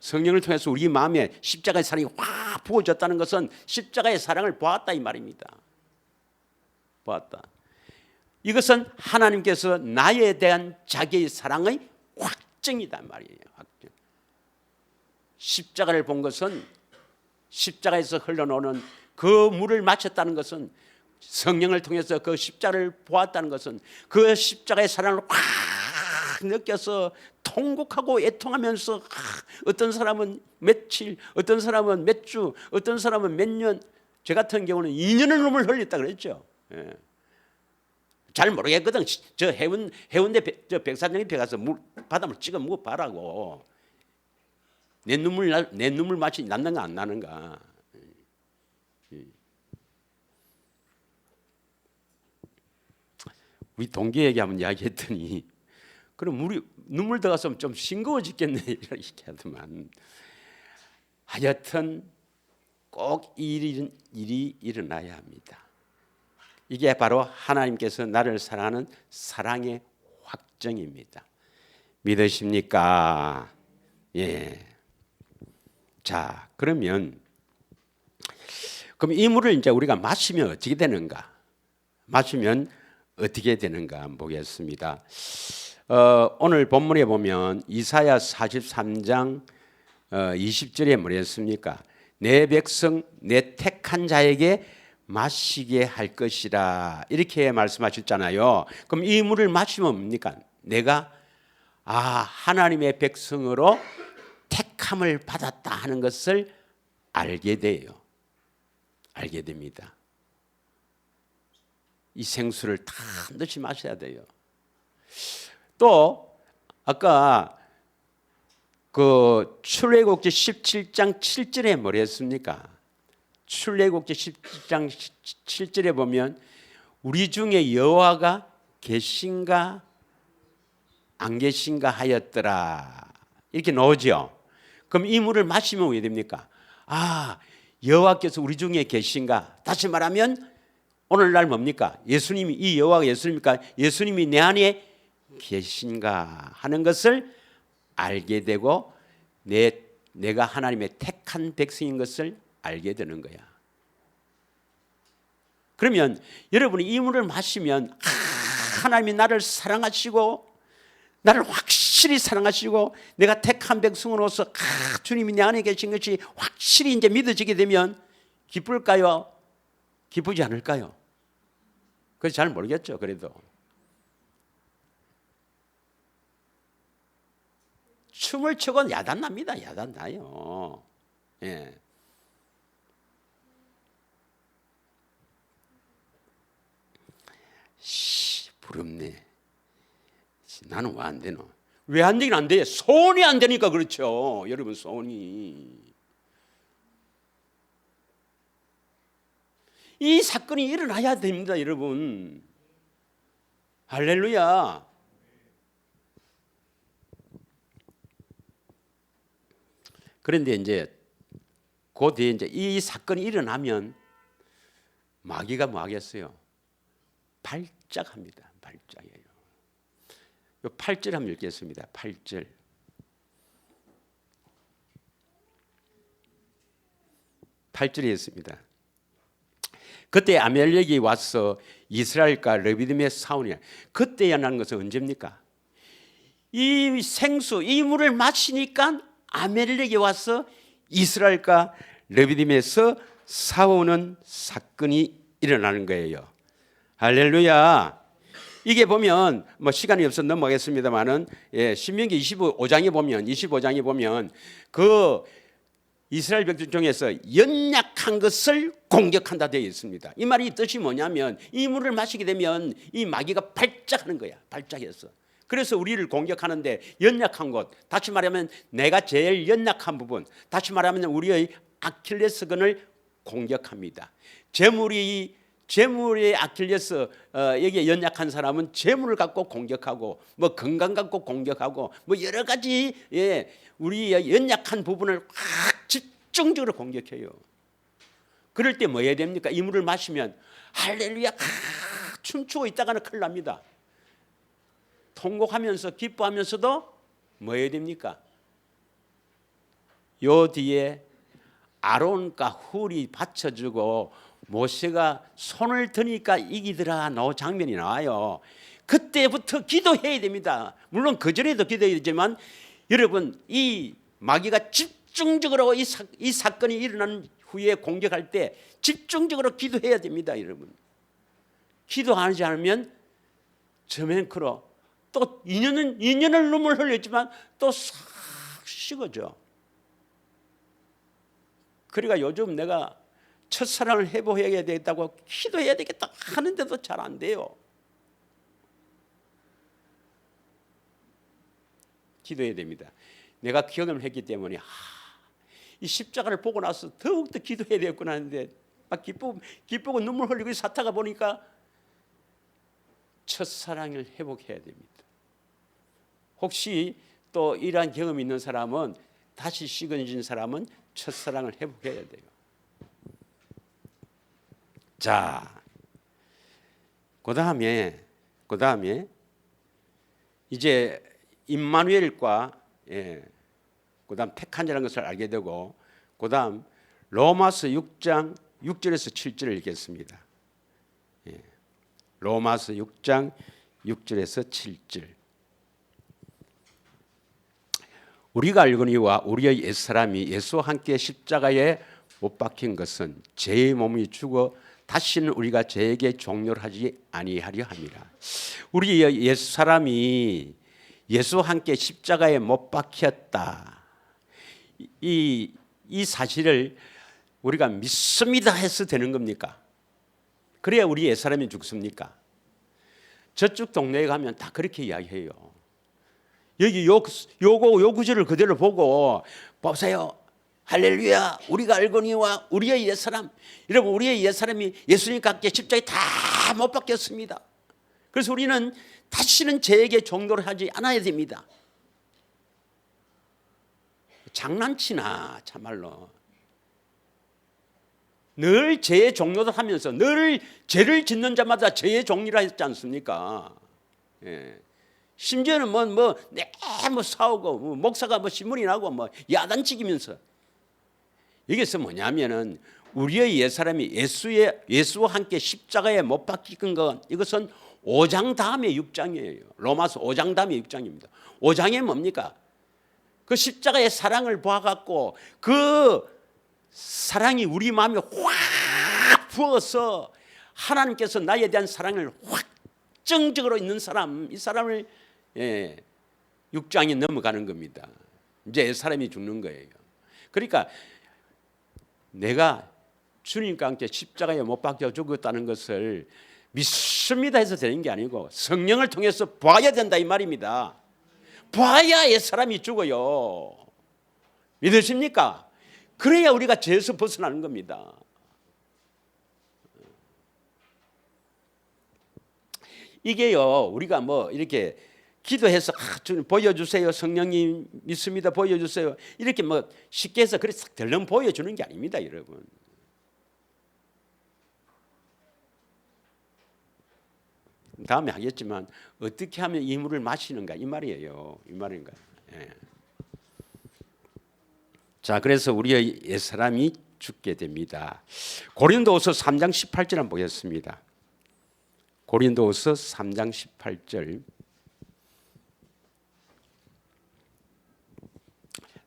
성령을 통해서 우리 마음에 십자가의 사랑이 확 부어졌다는 것은 십자가의 사랑을 보았다 이 말입니다. 보았다. 이것은 하나님께서 나에 대한 자기의 사랑의 확증이다 말이에요. 확증. 십자가를 본 것은, 십자가에서 흘러나오는 그 물을 마셨다는 것은, 성령을 통해서 그 십자가를 보았다는 것은 그 십자가의 사랑을 확 느껴서 통곡하고 애통하면서 어떤 사람은 며칠, 어떤 사람은 몇 주, 어떤 사람은 몇 년, 저 같은 경우는 2년의 눈물 흘렸다 그랬죠. 예. 잘 모르겠거든. 저 해운대 저 백사장 옆에 가서 바닷물 찍어 먹어 봐라고. 내 눈물 맛이 났는가 안 나는가. 우리 동기 얘기하면 이야기했더니 그럼 우리 눈물 들어가서 좀 싱거워지겠네 이렇게 하더만. 하여튼 꼭 일이 일어나야 합니다. 이게 바로 하나님께서 나를 사랑하는 사랑의 확정입니다. 믿으십니까? 예. 자, 그럼 이 물을 이제 우리가 마시면 어떻게 되는가? 마시면 어떻게 되는가 한번 보겠습니다. 오늘 본문에 보면 이사야 43장 20절에 뭐랬습니까? 내 백성 내 택한 자에게 마시게 할 것이라 이렇게 말씀하셨잖아요. 그럼 이 물을 마시면 뭡니까? 내가 하나님의 백성으로 택함을 받았다 하는 것을 알게 돼요. 알게 됩니다. 이 생수를 다 넣지 마셔야 돼요. 또 아까 그 출애굽기 17장 7절에 뭐라 했습니까? 출애굽기 17장 7절에 보면 우리 중에 여호와가 계신가 안 계신가 하였더라 이렇게 나오죠. 그럼 이 물을 마시면 왜 됩니까? 여호와께서 우리 중에 계신가? 다시 말하면 오늘날 뭡니까? 예수님이 이 여호와가 예수님입니까? 예수님이 내 안에 계신가 하는 것을 알게 되고 내가 하나님의 택한 백성인 것을 알게 되는 거야. 그러면 여러분이 이 물을 마시면 하나님이 나를 사랑하시고 나를 확실히 사랑하시고 내가 택한 백성으로서 주님이 내 안에 계신 것이 확실히 이제 믿어지게 되면 기쁠까요? 기쁘지 않을까요? 그래서 잘 모르겠죠. 그래도 춤을 추고 야단납니다. 야단나요. 예. 부럽네. 나는 왜 안 되노? 왜 안 되긴 안 돼? 소원이 안 되니까 그렇죠. 여러분 소원이. 이 사건이 일어나야 됩니다. 여러분. 할렐루야. 그런데 이제 그 뒤에 이제 이 사건이 일어나면 마귀가 뭐 하겠어요? 발작합니다. 발작이에요. 요 8절 한번 읽겠습니다. 8절. 8절에 있습니다. 그때 아멜렉이 와서 이스라엘과 르비딤에 싸우니라. 그때 일어나는 것은 언제입니까? 이 생수, 이 물을 마시니까 아멜렉이 와서 이스라엘과 르비딤에서 싸우는 사건이 일어나는 거예요. 할렐루야. 이게 보면 뭐 시간이 없어서 넘어가겠습니다만은 신명기 25장에 보면 그 이스라엘 백성 중에서 연약한 것을 공격한다 되어 있습니다. 이 말이 뜻이 뭐냐면 이 물을 마시게 되면 이 마귀가 발작하는 거야. 발작해서. 그래서 우리를 공격하는데 연약한 것, 다시 말하면 내가 제일 연약한 부분, 다시 말하면 우리의 아킬레스건을 공격합니다. 재물의 아킬레스 여기에 연약한 사람은 재물을 갖고 공격하고 뭐 건강 갖고 공격하고 뭐 여러 가지 우리의 연약한 부분을 확 집중적으로 공격해요. 그럴 때 뭐 해야 됩니까? 이 물을 마시면 할렐루야 춤추고 있다가는 큰일 납니다. 통곡하면서 기뻐하면서도 뭐 해야 됩니까? 요 뒤에 아론과 훌이 받쳐주고 모세가 손을 드니까 이기더라 너 장면이 나와요. 그때부터 기도해야 됩니다. 물론 그 전에도 기도해야 되지만 여러분 이 마귀가 집중적으로 이 사건이 일어난 후에 공격할 때 집중적으로 기도해야 됩니다. 여러분 기도하지 않으면 저맨크로 또 2년을 눈물 흘렸지만 또 싹 식어져. 그러니까 요즘 내가 첫사랑을 회복해야 되겠다고 기도해야 되겠다 하는데도 잘 안 돼요. 기도해야 됩니다. 내가 경험을 했기 때문에 이 십자가를 보고 나서 더욱더 기도해야 되겠구나 하는데 막 기쁘고 눈물 흘리고 사타가 보니까 첫사랑을 회복해야 됩니다. 혹시 또 이러한 경험이 있는 사람은, 다시 식어진 사람은 첫사랑을 회복해야 돼요. 자, 그 다음에 이제 임마누엘과 그 다음 택한자라는 것을 알게 되고, 그 다음 로마서 6장 6절에서 7절을 읽겠습니다. 로마서 6장 6절에서 7절. 우리가 알거니와 우리의 옛사람이 예수와 함께 십자가에 못 박힌 것은 죄의 몸이 죽어 다시는 우리가 죄에게 종료를 하지 아니하려 함이라. 우리의 옛사람이 예수와 함께 십자가에 못 박혔다. 이 사실을 우리가 믿습니다 해서 되는 겁니까? 그래야 우리 옛사람이 죽습니까? 저쪽 동네에 가면 다 그렇게 이야기해요. 여기 요 구절을 그대로 보고 보세요. 할렐루야, 우리가 알거니와 우리의 옛사람. 여러분, 우리의 옛사람이 예수님과 함께 십자가에 다 못 박혔습니다. 그래서 우리는 다시는 죄에게 종로를 하지 않아야 됩니다. 장난치나 참말로. 늘 죄의 종로를 하면서 늘 죄를 짓는 자마다 죄의 종리라 했지 않습니까? 심지어는 뭐 싸우고 목사가 신문이 나고 야단치기면서. 여기서 뭐냐면은 우리의 옛사람이 예수와 함께 십자가에 못 박힌 건, 이것은 5장 다음에 6장이에요. 로마서 5장 다음에 6장입니다. 5장에 뭡니까? 그 십자가의 사랑을 봐갖고 그 사랑이 우리 마음에 확 부어서 하나님께서 나에 대한 사랑을 확정적으로 있는 사람, 이 사람을 6장이 넘어가는 겁니다. 이제 사람이 죽는 거예요. 그러니까 내가 주님과 함께 십자가에 못 박혀 죽었다는 것을 믿습니다 해서 되는 게 아니고 성령을 통해서 봐야 된다 이 말입니다. 봐야 옛사람이 죽어요. 믿으십니까? 그래야 우리가 죄에서 벗어나는 겁니다. 이게요, 우리가 이렇게 기도해서 주님 보여주세요, 성령님 믿습니다 보여주세요, 이렇게 쉽게 해서 그래서 덜렁 보여주는 게 아닙니다, 여러분. 다음에 하겠지만 어떻게 하면 이 물을 마시는가 이 말이에요. 이 말인가. 자, 그래서 우리의 옛사람이 죽게 됩니다. 고린도후서 3장 18절 한번 보겠습니다. 고린도후서 3장 18절.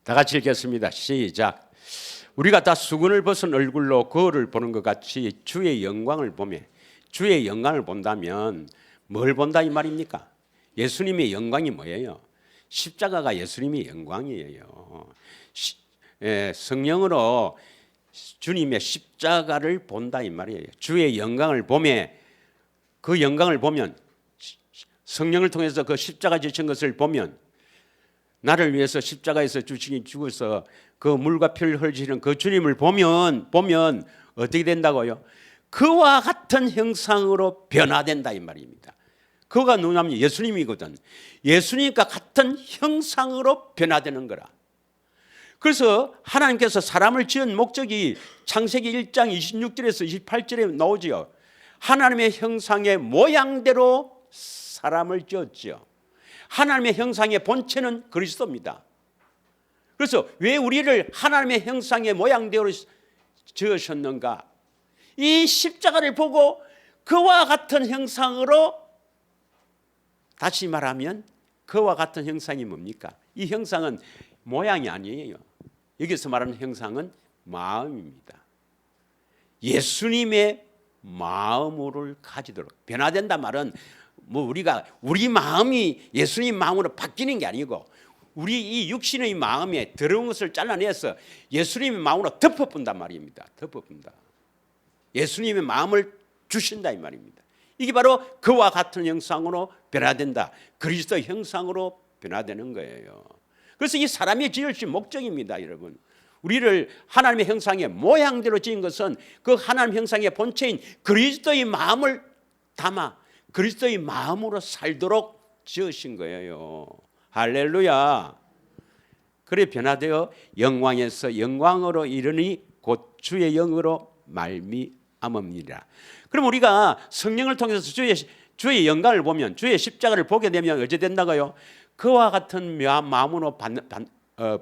다 같이 읽겠습니다. 시작. 우리가 다 수건을 벗은 얼굴로 거울을 보는 것 같이 주의 영광을 보며, 주의 영광을 본다면 뭘 본다 이 말입니까? 예수님의 영광이 뭐예요? 십자가가 예수님의 영광이에요. 성령으로 주님의 십자가를 본다 이 말이에요. 주의 영광을 보며, 그 영광을 보면, 성령을 통해서 그 십자가 지신 것을 보면, 나를 위해서 십자가에서 죽어서 그 물과 피를 흘리시는 그 주님을 보면 어떻게 된다고요? 그와 같은 형상으로 변화된다 이 말입니다. 그가 누구냐면 예수님이거든. 예수님과 같은 형상으로 변화되는 거라. 그래서 하나님께서 사람을 지은 목적이 창세기 1장 26절에서 28절에 나오지요. 하나님의 형상의 모양대로 사람을 지었지요. 하나님의 형상의 본체는 그리스도입니다. 그래서 왜 우리를 하나님의 형상의 모양대로 지으셨는가? 이 십자가를 보고 그와 같은 형상으로, 다시 말하면 그와 같은 형상이 뭡니까? 이 형상은 모양이 아니에요. 여기서 말하는 형상은 마음입니다. 예수님의 마음을 가지도록 변화된다 말은 우리 마음이 예수님 마음으로 바뀌는 게 아니고 우리 이 육신의 마음에 더러운 것을 잘라내서 예수님의 마음으로 덮어본단 말입니다. 덮어본다. 예수님의 마음을 주신다 이 말입니다. 이게 바로 그와 같은 형상으로 변화된다. 그리스도 형상으로 변화되는 거예요. 그래서 이 사람이 지으신 목적입니다, 여러분. 우리를 하나님의 형상의 모양대로 지은 것은 그 하나님 형상의 본체인 그리스도의 마음을 담아 그리스도의 마음으로 살도록 지으신 거예요. 할렐루야. 그래 변화되어 영광에서 영광으로 이르니 곧 주의 영으로 말미암음이라. 그럼 우리가 성령을 통해서 주의 영광을 보면, 주의 십자가를 보게 되면 어찌 된다고요? 그와 같은 마음으로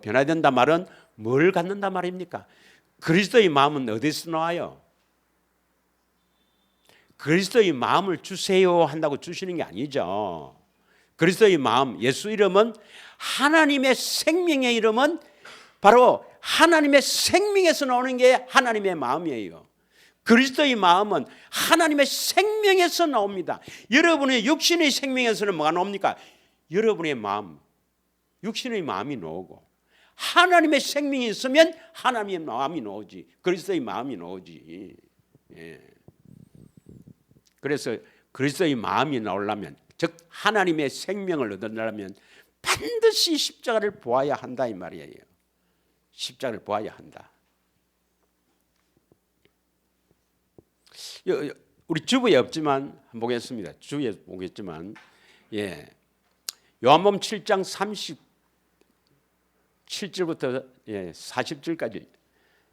변화된다 말은 뭘 갖는다 말입니까? 그리스도의 마음은 어디서 나와요? 그리스도의 마음을 주세요 한다고 주시는 게 아니죠. 그리스도의 마음, 예수 이름은 하나님의 생명의 이름은 바로 하나님의 생명에서 나오는 게 하나님의 마음이에요. 그리스도의 마음은 하나님의 생명에서 나옵니다. 여러분의 육신의 생명에서는 뭐가 나옵니까? 여러분의 마음, 육신의 마음이 나오고 하나님의 생명이 있으면 하나님의 마음이 나오지. 그리스도의 마음이 나오지. 예. 그래서 그리스도의 마음이 나오려면, 즉 하나님의 생명을 얻으려면 반드시 십자가를 보아야 한다 이 말이에요. 십자가를 보아야 한다. 우리 주부에 없지만 한번 보겠습니다. 주에 보겠지만, 예, 요한복음 7장 37절부터 40절까지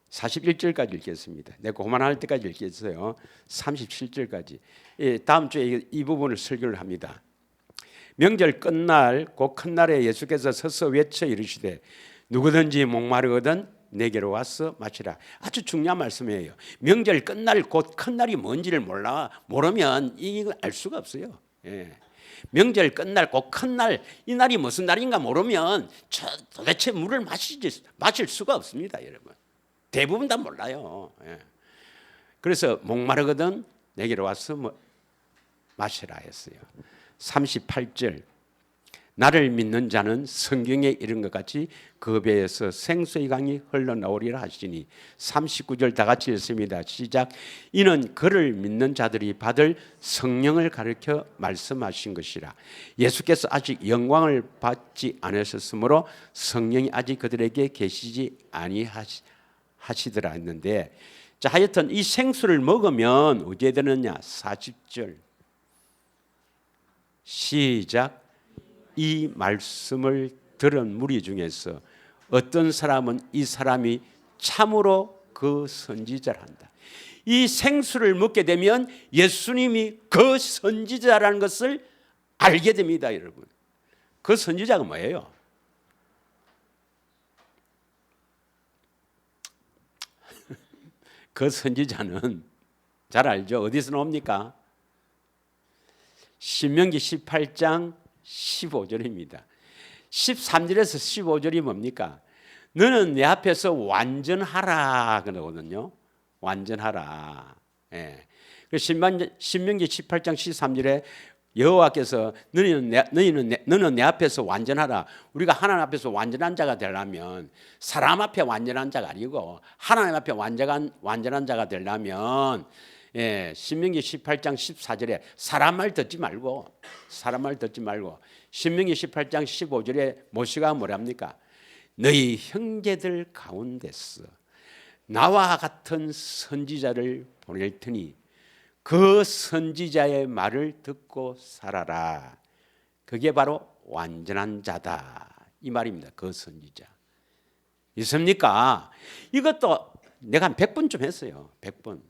41절까지 읽겠습니다. 내가 고만할 때까지 읽겠어요. 37절까지. 다음 주에 이 부분을 설교를 합니다. 명절 끝날 곧 큰 날에 예수께서 서서 외쳐 이르시되 누구든지 목마르거든 내게로 와서 마시라. 아주 중요한 말씀이에요. 명절 끝날 곧 큰 날이 뭔지를 모르면 이거 알 수가 없어요. 예. 명절 끝날 곧 큰 날, 이 날이 무슨 날인가 모르면 도대체 물을 마실 수가 없습니다, 여러분. 대부분 다 몰라요. 예. 그래서 목마르거든 내게로 와서 마시라 했어요. 38절 나를 믿는 자는 성경에 이른 것 같이 그 배에서 생수의 강이 흘러나오리라 하시니 39절 다 같이 읽습니다. 시작. 이는 그를 믿는 자들이 받을 성령을 가르쳐 말씀하신 것이라. 예수께서 아직 영광을 받지 않으셨으므로 성령이 아직 그들에게 계시지 아니하시더라 했는데, 자, 하여튼 이 생수를 먹으면 어디에 되느냐? 40절 시작. 이 말씀을 들은 무리 중에서 어떤 사람은 이 사람이 참으로 그 선지자를 한다. 이 생수를 먹게 되면 예수님이 그 선지자라는 것을 알게 됩니다, 여러분. 그 선지자가 뭐예요? 그 선지자는 잘 알죠? 어디서 나옵니까? 신명기 18장 15절입니다. 13절에서 15절이 뭡니까? 너는 내 앞에서 완전하라 그러거든요. 완전하라. 예. 신명기 18장 13절에 여호와께서 너는 내 앞에서 완전하라. 우리가 하나님 앞에서 완전한 자가 되려면 사람 앞에 완전한 자가 아니고 하나님 앞에 완전한 자가 되려면, 예, 신명기 18장 14절에 사람 말 듣지 말고 신명기 18장 15절에 모세가 뭐랍니까? 너희 형제들 가운데서 나와 같은 선지자를 보낼 테니 그 선지자의 말을 듣고 살아라. 그게 바로 완전한 자다 이 말입니다. 그 선지자 있습니까? 이것도 내가 한 100번쯤 했어요. 100번.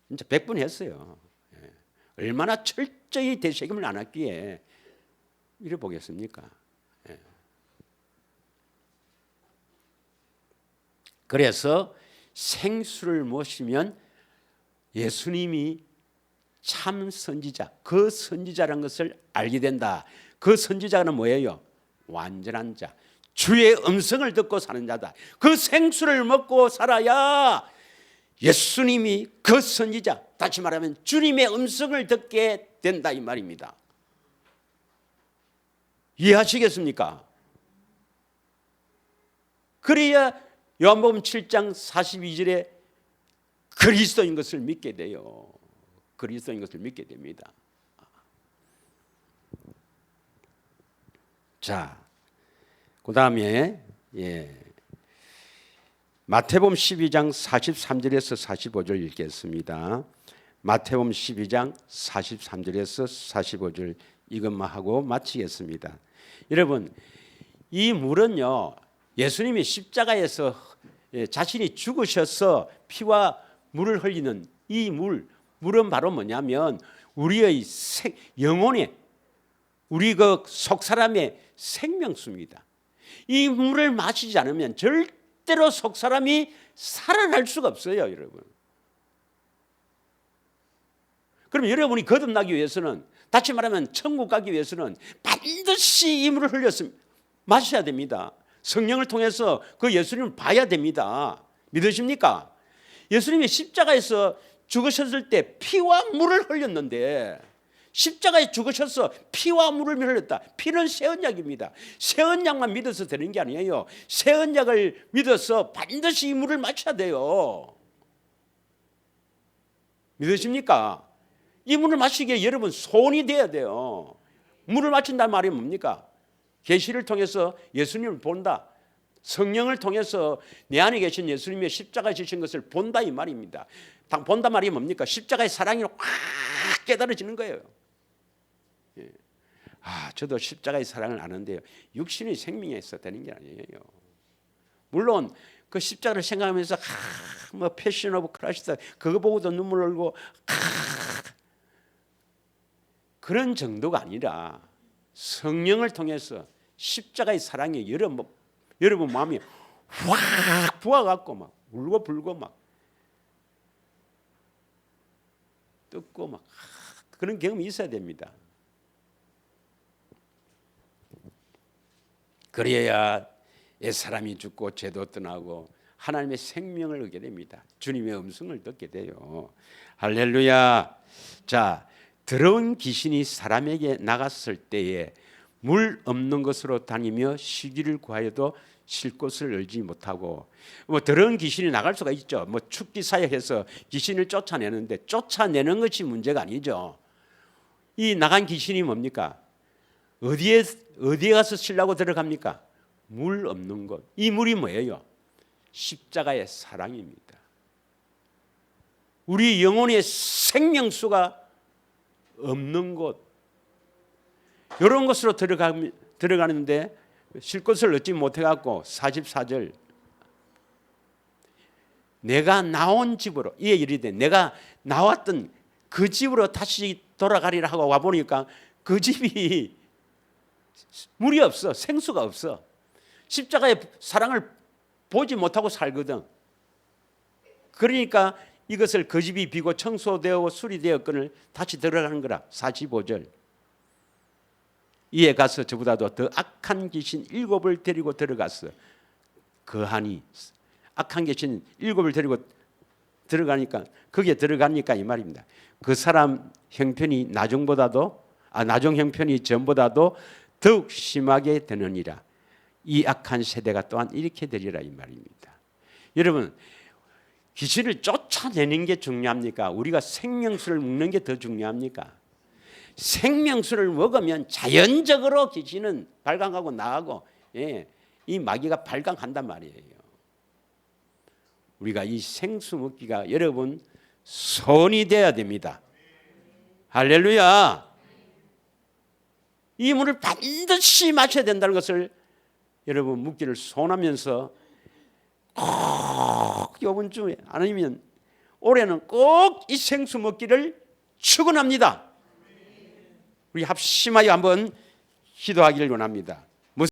진짜 100번 했어요. 예. 얼마나 철저히 되새김을 안 했기에 이래 보겠습니까? 예. 그래서 생수를 모시면 예수님이 참 선지자, 그 선지자라는 것을 알게 된다. 그 선지자는 뭐예요? 완전한 자, 주의 음성을 듣고 사는 자다. 그 생수를 먹고 살아야 예수님이 그 선지자, 다시 말하면 주님의 음성을 듣게 된다 이 말입니다. 이해하시겠습니까? 그래야 요한복음 7장 42절에 그리스도인 것을 믿게 돼요. 그리스도인 것을 믿게 됩니다. 자, 그 다음에 마태복음 12장 43절에서 45절 읽겠습니다. 마태복음 12장 43절에서 45절 이것만 하고 마치겠습니다. 여러분, 이 물은요, 예수님이 십자가에서 자신이 죽으셔서 피와 물을 흘리는 이 물은 바로 뭐냐면 우리의 영혼의, 우리 그 속사람의 생명수입니다. 이 물을 마시지 않으면 절대로 속사람이 살아날 수가 없어요, 여러분. 그럼 여러분이 거듭나기 위해서는, 다시 말하면 천국 가기 위해서는 반드시 이 물을 흘려서 마셔야 됩니다. 성령을 통해서 그 예수님을 봐야 됩니다. 믿으십니까? 예수님이 십자가에서 죽으셨을 때 피와 물을 흘렸는데, 십자가에 죽으셔서 피와 물을 흘렸다. 피는 새 언약입니다. 새 언약만 믿어서 되는 게 아니에요. 새 언약을 믿어서 반드시 이 물을 마셔야 돼요. 믿으십니까? 이 물을 마시기에 여러분 손이 돼야 돼요. 물을 마신다는 말이 뭡니까? 계시를 통해서 예수님을 본다. 성령을 통해서 내 안에 계신 예수님의 십자가에 지신 것을 본다 이 말입니다. 본다 말이 뭡니까? 십자가의 사랑이 확 깨달아지는 거예요. 저도 십자가의 사랑을 아는데요, 육신의 생명에 있어 되는 게 아니에요. 물론 그 십자가를 생각하면서 뭐 패션 오브 크라이스트 그거 보고도 눈물 흘고 그런 정도가 아니라 성령을 통해서 십자가의 사랑이 여러분 마음이 확 부어갖고 막 울고 불고 막 뜯고 막 그런 경험이 있어야 됩니다. 그래야 옛사람이 죽고 죄도 떠나고 하나님의 생명을 얻게 됩니다. 주님의 음성을 듣게 돼요. 할렐루야. 자, 더러운 귀신이 사람에게 나갔을 때에 물 없는 곳으로 다니며 쉬기를 구하여도 쉴 곳을 얻지 못하고, 뭐 더러운 귀신이 나갈 수가 있죠. 뭐 축기 사역해서 귀신을 쫓아내는데 쫓아내는 것이 문제가 아니죠. 이 나간 귀신이 뭡니까? 어디에 가서 쉬려고 들어갑니까? 물 없는 곳. 이 물이 뭐예요? 십자가의 사랑입니다. 우리 영혼의 생명수가 없는 곳, 이런 곳으로 들어가는데 쉴 곳을 얻지 못해갖고 44절 내가 나온 집으로, 이에 이르되 내가 나왔던 그 집으로 다시 돌아가리라 하고 와보니까 그 집이 물이 없어. 생수가 없어. 십자가의 사랑을 보지 못하고 살거든. 그러니까 이것을 그 집이 비고 청소되고 수리되었거늘 다시 들어가는 거라. 45절 이에 가서 저보다도 더 악한 귀신 7을 데리고 들어갔어. 거하니 악한 귀신 7을 데리고 들어가니까, 거기에 들어가니까 이 말입니다. 그 사람 형편이 나중 형편이 전보다도 더욱 심하게 되느니라. 이 악한 세대가 또한 이렇게 되리라 이 말입니다. 여러분, 귀신을 쫓아내는 게 중요합니까? 우리가 생명수를 먹는 게 더 중요합니까? 생명수를 먹으면 자연적으로 귀신은 발광하고 나가고, 이 마귀가 발광한단 말이에요. 우리가 이 생수 먹기가 여러분 손이 돼야 됩니다. 할렐루야. 이 물을 반드시 마셔야 된다는 것을 여러분 묻기를 소원하면서 꼭 이번 주에 아니면 올해는 꼭 이 생수 먹기를 축원합니다. 우리 합심하여 한번 기도하기를 원합니다.